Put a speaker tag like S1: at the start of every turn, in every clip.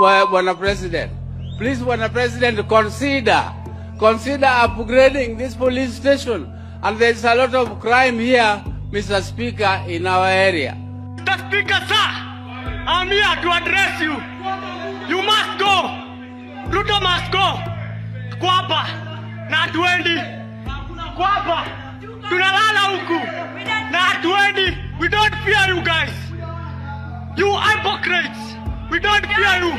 S1: Bwana President. Please, Bwana President, consider upgrading this police station. And there's a lot of crime here, Mr. Speaker, in our area.
S2: Mr. Speaker, sir, I'm here to address you. You must go. Ruto must go. Kwapa, na hatuendi. Kwapa, tunalala huku. Na hatuendi. We don't fear you guys. You hypocrites. We don't fear you.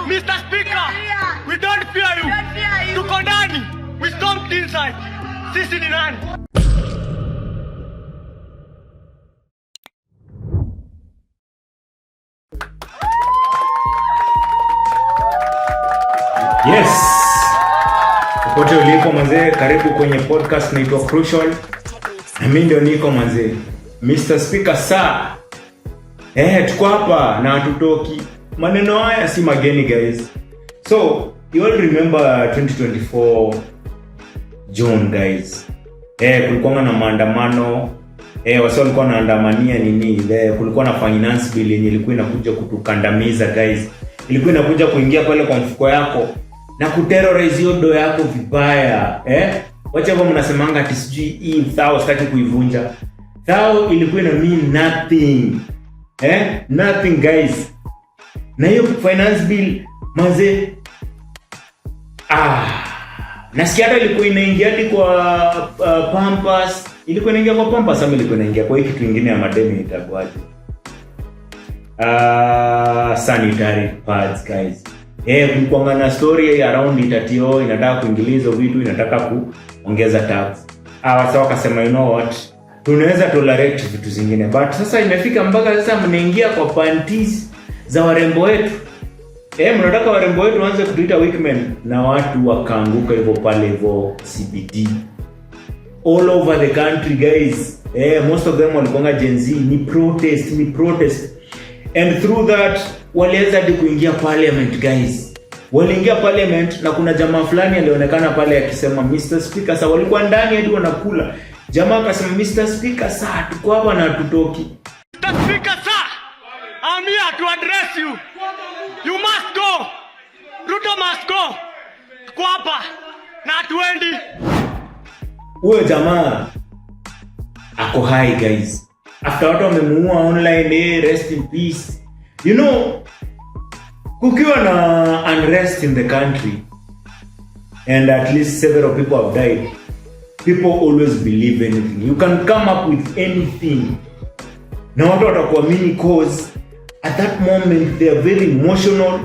S2: Mr. Speaker, we don't fear you. Tuko ndani. We stomped inside. Sisi ni nani?
S3: Yes. Popote ulipo manze, karibu kwenye podcast naitwa Crucial. Na mimi ndio niko manze. Mr. Speaker sir. Tuko hapa na hatutoki. Maneno haya si mageni guys. So, you all remember 2024 June guys. Kulikuwa na maandamano. Wasio walikuwa wanaandamania nini? Kulikuwa na finance bill yenye ilikuwa inakuja kutukandamiza guys. Ilikuwa inakuja kuingia pale kwa mfuko yako na kuterrorize hiyo do yako vibaya. Wacha hapo mnasemanga ati sijui hii thao sitaki kuivunja. Thao ilikuwa ina mean nothing. Nothing guys. Na hiyo finance bill manze nasikia hata ilikuwa inaingia hadi kwa Pampers. Ilikuwa inaingia kwa Pampers ama ilikuwa inaingia kwa hiki kitu kingine ya madeni itakuaje? Sanitary pads guys. Kulikuwa na story around itatio inataka kuingilizo vitu, inataka kuongeza tax. Sasa wakasema you know what? Tunaweza tolerate vitu zingine. But sasa imefika mpaka sasa mnaingia kwa panties za warembo wetu. Mnataka warembo wetu waanze kutuita weakmen na watu wakaanguka hivyo pale hivyo CBD. All over the country guys. Most of them walikuwa Gen Z, ni protest. And through that walianza hadi kuingia parliament guys. Waliingia parliament na kuna jamaa fulani alionekana pale akisema Mr. Speaker sasa, walikuwa ndani hadi wanakula. Jamaa akasema Mr. Speaker sasa, tuko hapa na tutoki.
S2: Mr. Speaker sir, I'm here to address you. You must go. Ruto must go. Tuko hapa na hatuendi.
S3: Huyo jamaa ako high guys. After watu wamemuua online, rest in peace. You know, kukiwa na unrest in the country and at least several people have died, people always believe anything. You can come up with anything. Na watu watakuamini cause at that moment they are very emotional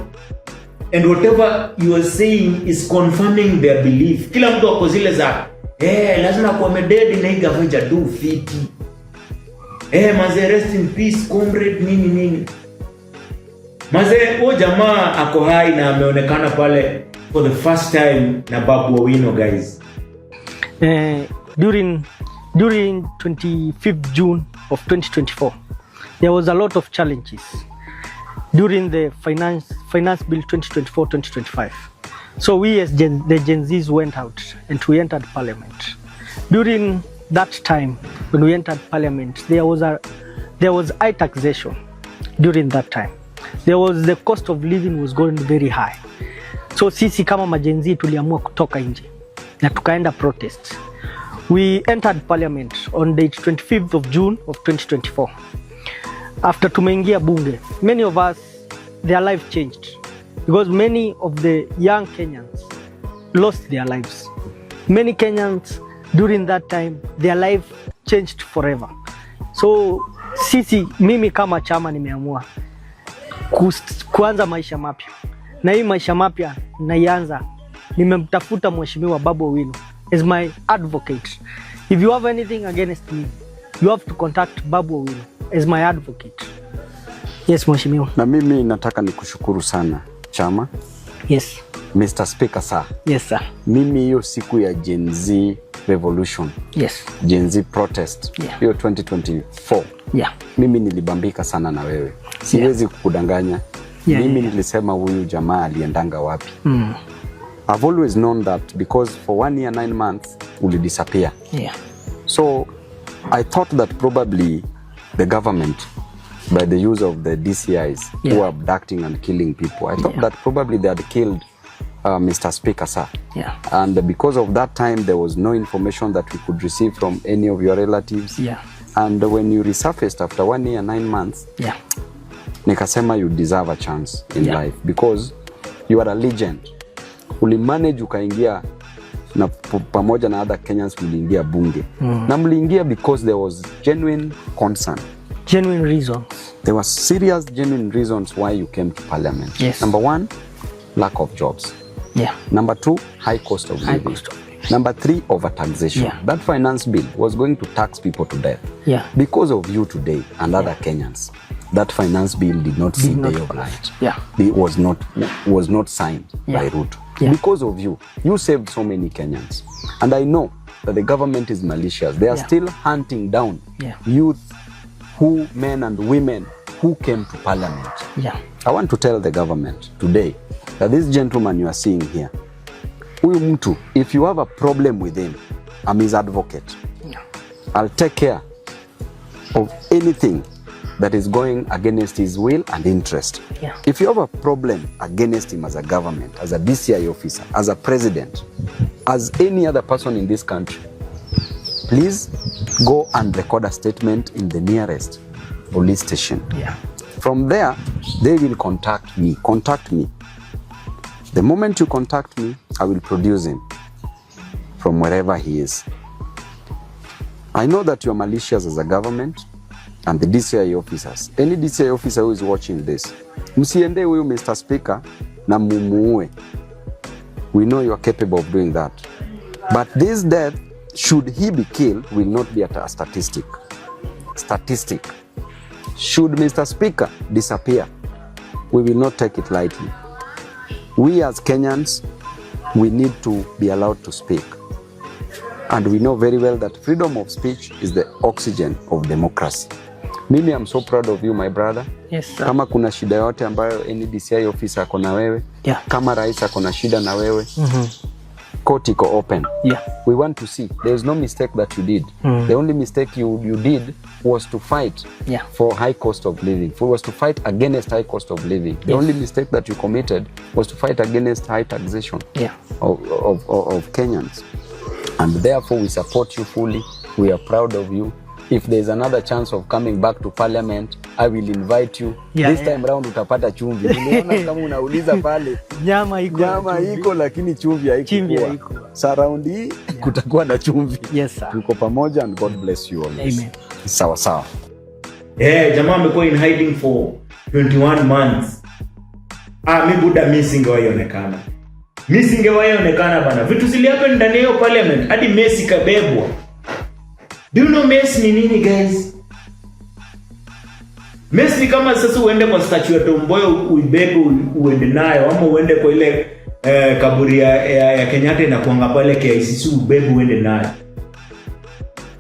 S3: and whatever you are saying is confirming their belief. Kila mtu ako zile za lazima kuwa dead na igavaja do fiti. Maze rest in peace comrade nini. Maze jamaa ako hai na ameonekana pale for the first time na Babu Owino guys.
S4: During 25th June of 2024 there was a lot of challenges during the finance bill 2024-2025. So we as the Gen Zs went out and we entered parliament. During that time when we entered parliament, there was high taxation. During that time the cost of living was going very high. So sisi kama majenzi tuliamua kutoka nje na tukaenda protest. We entered parliament on date 25th of June of 2024. After tumeingia bunge, many of us, their life changed because many of the young Kenyans lost their lives. Many Kenyans during that time, their life changed forever. So mimi kama chama nimeamua kuanza maisha mapya. Na hii maisha mapya naianza, nimemtafuta mheshimiwa Babu Owino as my advocate. If you have anything against me, you have to contact Babu Owino as my advocate. Yes, mheshimiwa.
S5: Na mimi nataka nikushukuru sana chama.
S4: Yes.
S5: Mr. Speaker sir.
S4: Yes sir.
S5: Mimi hiyo siku ya Gen Z revolution.
S4: Yes.
S5: Gen Z protest. Hiyo 2024.
S4: Yeah.
S5: Mimi nilibambika sana na wewe. Siwezi kukudanganya. Mimi nilisema huyu jamaa aliendanga wapi. I've always known that because for 1 year 9 months uli disappear.
S4: Yeah.
S5: So I thought that probably the government by the use of the DCIs
S4: Yeah.
S5: who are abducting and killing people. I thought that probably they had killed Mr. Speaker, sir.
S4: Yeah.
S5: And because of that time, there was no information that we could receive from any of your relatives.
S4: Yeah.
S5: And when you resurfaced after 1 year, 9 months,
S4: Yeah.
S5: nikasema you deserve a chance in
S4: Yeah.
S5: life because you are a legend. Ulimanage ukaingia na pamoja na other Kenyans mliingia bunge. Na mliingia because there was genuine concern.
S4: Genuine reasons.
S5: There were serious, genuine reasons why you came to parliament.
S4: Yes.
S5: Number 1, lack of jobs.
S4: Yeah.
S5: Number 2, high cost of
S4: High
S5: living.
S4: cost of living.
S5: Number 3, overtaxation.
S4: Yeah.
S5: That finance bill was going to tax people to death.
S4: Yeah.
S5: Because of you today and other Kenyans, that finance bill did not see
S4: not
S5: day of
S4: pass.
S5: light.
S4: Yeah.
S5: It was not signed by Ruto.
S4: Yeah.
S5: Because of you, you saved so many Kenyans. And I know that the government is malicious. They are still hunting down youth, men and women who came to parliament.
S4: Yeah.
S5: I want to tell the government today that this gentleman you are seeing here, huyu mtu, if you have a problem with him, I'm his advocate.
S4: Yeah.
S5: I'll take care of anything that is going against his will and interest.
S4: Yeah.
S5: If you have a problem against him as a government, as a DCI officer, as a president, as any other person in this country, please go and record a statement in the nearest police station.
S4: Yeah.
S5: From there, they will contact me. Contact me. The moment you contact me, I will produce him from wherever he is. I know that you are malicious as a government and the DCI officers. Any DCI officer who is watching this, msiende huyu Mr. Speaker na mumuue. We know you are capable of doing that. But this death, should he be killed, will not be a statistic. Should Mr. Speaker disappear, we will not take it lightly. We as Kenyans, we need to be allowed to speak. And we know very well that freedom of speech is the oxygen of democracy. Mimi, I'm so proud of you, my brother.
S4: Yes, sir.
S5: Kama kuna shida yote ambayo any DCI officer ako na wewe, kama rais ako na shida na wewe, court iko open.
S4: Yeah.
S5: We want to see. There is no mistake that you did. The only mistake you did was to fight for high cost of living. Was to fight against high cost of living. The only mistake that you committed was to fight against high taxation of Kenyans. And therefore we support you fully. We are proud of you. If there's another chance of coming back to parliament, I will invite you. This time round utapata chumvi. Niliona kama unauliza pale. Nyama iko lakini chumvi haiko. Sa round hii kutakuwa na chumvi.
S4: Yes, sir.
S5: Tuko pamoja and God bless you always.
S4: Amen.
S5: Sawa sawa.
S3: Jamaa amekuwa in hiding for 21 months. Mi buda singewaionekana. Singewaionekana bana. Vitu zilihappen ndani ya parliament hadi Messi kabebwa. Do you know Messi ni nini, guys? Messi kama sasa uende kwa statue ya Tom Mboya uibebe uende nayo, ama uende kwa ile kaburi ya Kenyatta inakuanga pale KICC ubebe uende nayo.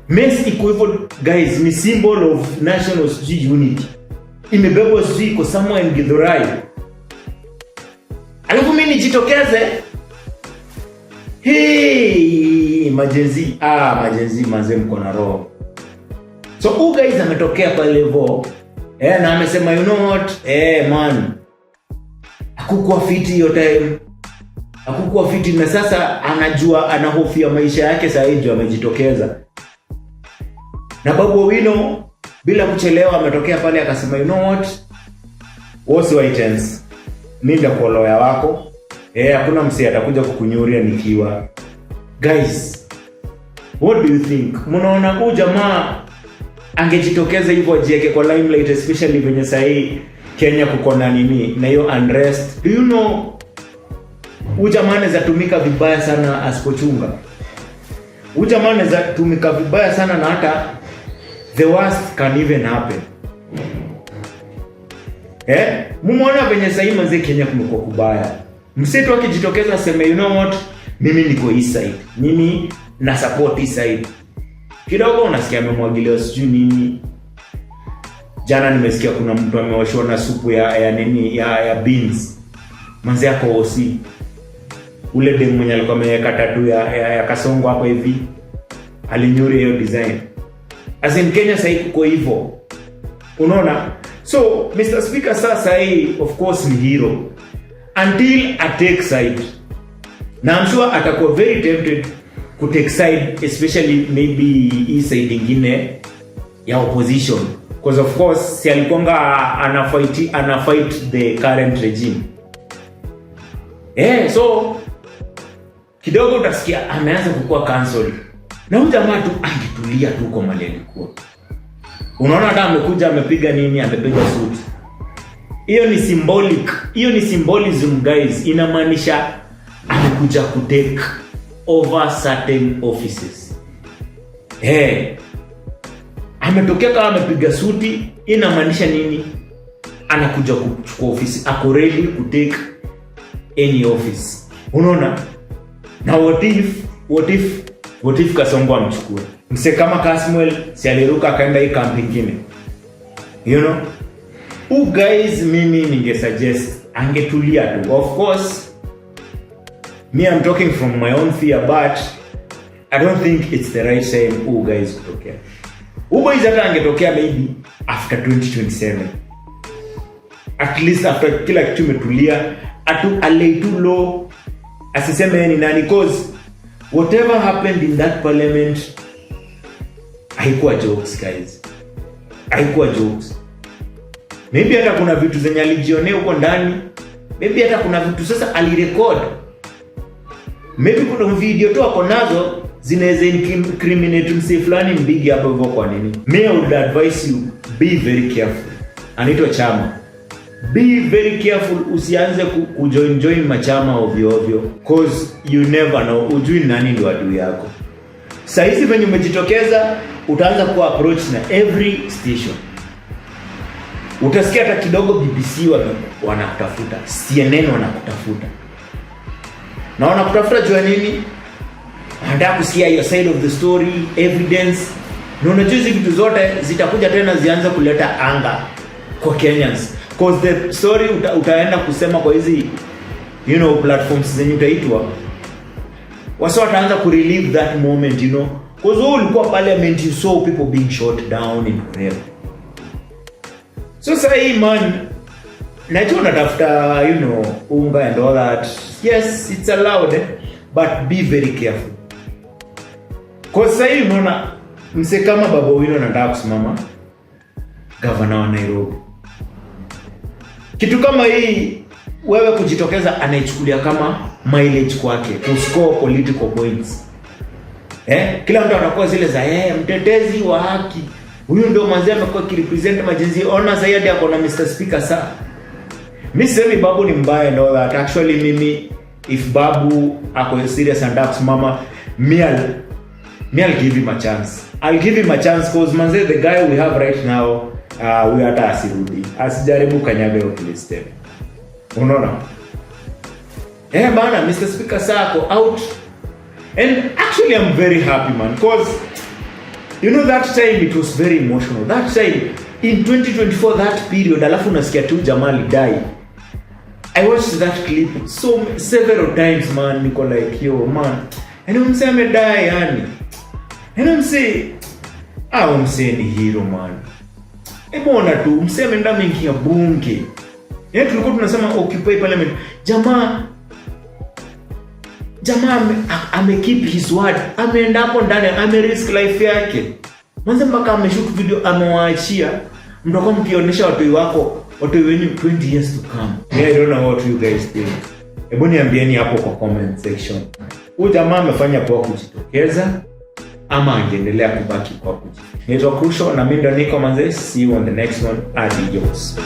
S3: Messi iko hivyo, guys, ni symbol of national unity. Imebebwa iko somewhere in Githurai. Alafu mimi nijitokeze. Majenzi manze mko na roho. So who guys ametokea pale level na amesema you know what man, hakukuwa fiti hiyo time, hakukuwa fiti, na sasa anajua anahofia maisha yake. Sasa hivi amejitokeza na Babu Owino bila kuchelewa ametokea pale akasema you know what, what's your chance, mimi ndio kwa lawyer wako, hakuna msee atakuja kukunyuria nikiwa. Guys, what do you think? Mnaona huyu jamaa angejitokeza hivyo ajieke kwa limelight, especially venye sahi Kenya kuko na nini na hiyo unrest? Do you know huyu jamaa anaweza tumika vibaya sana asipochunga. Huyu jamaa anaweza tumika vibaya sana na hata the worst can even happen. Mumeona venye sahi manze Kenya kumekuwa kubaya. Mseto akijitokeza aseme you know what, mimi niko east side, mimi na support east side. Kidogo unasikia amemwagilia sijui nini. Jana nimesikia kuna mtu ameoshwa na supu ya nini ya beans. Manzi yako osi. Ule demu mwenye alikuwa ameweka tattoo ya Kasongo hapo hivi, alinyuri hiyo design. As in Kenya sasa kuko hivyo. Unaona? So Mr. Speaker sasa hii of course ni hero until I take side. Na I'm sure atakuwa very tempted to take side, especially maybe hii side ingine ya opposition, because of course si alikonga ana fight the current regime. So kidogo utasikia ameanza kukua cancel. Na huyu jamaa tu angetulia tu kwa mali alikuwa. Unaona hata amekuja amepiga nini, amepiga suit. Hiyo ni symbolic. Hiyo ni symbolism guys. Inamaanisha amekuja ku take over certain offices. Ametokea kama amepiga suti, inamaanisha nini? Anakuja kuchukua ofisi. Ako ready ku take any office. Unaona? Na what if Kasongo amchukue? Mse kama Kasmuel si aliruka akaenda hii camp nyingine. You know? Guys, mimi ningesuggest angetulia tu. Of course, me I'm talking from my own fear, but I don't think it's the right time guys kutokea. Guys hata angetokea maybe after 2027. At least after kila kitu imetulia, alay too low, asiseme ni nani, cause whatever happened in that parliament haikuwa jokes guys. Haikuwa jokes. Maybe hata kuna vitu zenye alijionea huko ndani. Maybe hata kuna vitu sasa alirecord. Maybe kuna video tu ako nazo zinaweza incriminate mse fulani mbigi hapo hivyo kwa nini. Me I would advise you, be very careful. Anaitwa chama. Be very careful, usianze kujoin machama ovyo cause you never know, ujui nani ndio adui yako. Sasa hizi venye umejitokeza utaanza ku approach na every station. Utasikia hata kidogo BBC wanakutafuta, CNN wanakutafuta. Na wanakutafuta jua nini? Wanataka kusikia your side of the story, evidence. Na unajua hizi vitu zote zitakuja tena zianze kuleta anga kwa Kenyans. Cause the story utaenda kusema kwa hizi platforms zenye utaitwa. Wasa wataanza ku relive that moment, Cause wewe ulikuwa parliament, you saw people being shot down in Korea. So say man, najua unatafuta unga and all that. Yes, it's allowed, but be very careful. Cause say unaona mse kama Babu Owino anataka kusimama governor wa Nairobi. Kitu kama hii wewe kujitokeza anaichukulia kama mileage kwake, to score political points. Kila mtu anakuwa zile za mtetezi wa haki. Huyu ndio mwanzo amekuwa kirepresent majenzi. Ona sasa hadi ako na Mr. Speaker sasa. Mimi semi Babu ni mbaya and all that. Actually mimi if Babu ako serious and that's mama, I'll give him a chance. I'll give him a chance cause manze the guy we have right now we hata asirudi. Asijaribu kanyaga hiyo place tena. Unaona? Bana Mr. Speaker sako out. And actually I'm very happy man cause that time it was very emotional. That time in 2024 that period alafu nasikia tu Jamali die. I watched that clip several times man, niko like yo man. And I'm saying me die yani. And I'm saying ni hero man. Mbona tu mseme nda mingi ya bunge. Tulikuwa tunasema occupy parliament. Jamaa amekeep his word. Ameenda hapo ndani, risk life yake. Mwanzo mpaka ameshoot video amewaachia. Mtakuwa mkionyesha watu wenyu 20 years to come. I don't know what you guys think. Hebu niambieni hapo kwa comment section. Huyu jamaa amefanya poa kujitokeza ama angeendelea kubaki kwa kujitokeza? Naitwa Krusho na mimi ndo niko manze. See you on the next one. Adios.